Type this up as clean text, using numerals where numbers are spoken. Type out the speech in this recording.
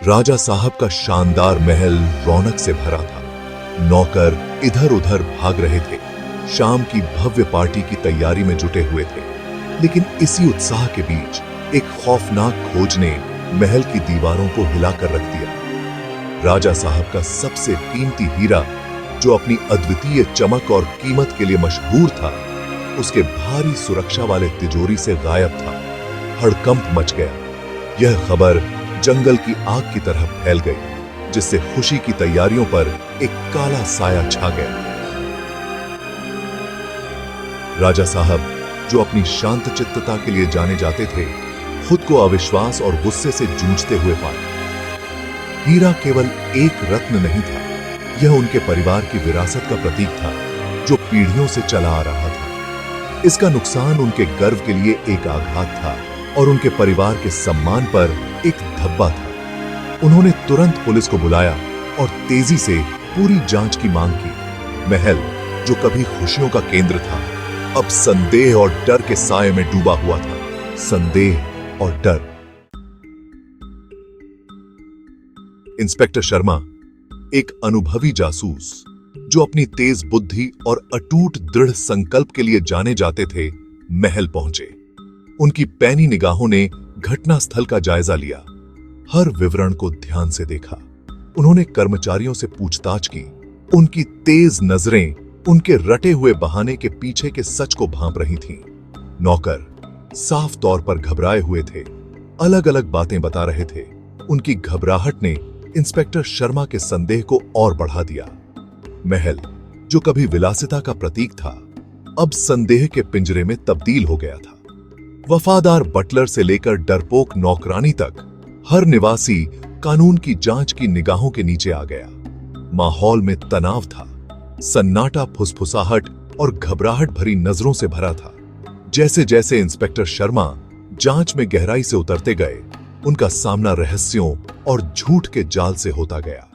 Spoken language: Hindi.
राजा साहब का शानदार महल रौनक से भरा था। नौकर इधर उधर भाग रहे थे, शाम की भव्य पार्टी की तैयारी में जुटे हुए थे। लेकिन इसी उत्साह के बीच एक खौफनाक खोज ने महल की दीवारों को हिलाकर रख दिया। राजा साहब का सबसे कीमती हीरा, जो अपनी अद्वितीय चमक और कीमत के लिए मशहूर था, उसके भारी सुरक्षा वाले तिजोरी से गायब था। हड़कंप मच गया। यह खबर जंगल की आग की तरह फैल गई, जिससे खुशी की तैयारियों पर एक काला साया छा गया। राजा साहब, जो अपनी शांत चित्तता के लिए जाने जाते थे, खुद को अविश्वास और गुस्से से जूझते हुए पाए। हीरा केवल एक रत्न नहीं था, यह उनके परिवार की विरासत का प्रतीक था, जो पीढ़ियों से चला आ रहा था। इसका नुकसान उनके गर्व के लिए एक आघात था और उनके परिवार के सम्मान पर एक धब्बा था। उन्होंने तुरंत पुलिस को बुलाया और तेजी से पूरी जांच की मांग की। महल, जो कभी खुशियों का केंद्र था, अब संदेह और डर के साए में डूबा हुआ था। संदेह और डर। इंस्पेक्टर शर्मा, एक अनुभवी जासूस जो अपनी तेज बुद्धि और अटूट दृढ़ संकल्प के लिए जाने जाते थे, महल पहुंचे। उनकी पैनी निगाहों ने घटनास्थल का जायजा लिया, हर विवरण को ध्यान से देखा। उन्होंने कर्मचारियों से पूछताछ की। उनकी तेज नजरें उनके रटे हुए बहाने के पीछे के सच को भांप रही थीं। नौकर साफ तौर पर घबराए हुए थे, अलग अलग बातें बता रहे थे। उनकी घबराहट ने इंस्पेक्टर शर्मा के संदेह को और बढ़ा दिया। महल, जो कभी विलासिता का प्रतीक था, अब संदेह के पिंजरे में तब्दील हो गया था। वफादार बटलर से लेकर डरपोक नौकरानी तक, हर निवासी कानून की जांच की निगाहों के नीचे आ गया। माहौल में तनाव था, सन्नाटा फुसफुसाहट और घबराहट भरी नजरों से भरा था। जैसे जैसे इंस्पेक्टर शर्मा जांच में गहराई से उतरते गए, उनका सामना रहस्यों और झूठ के जाल से होता गया।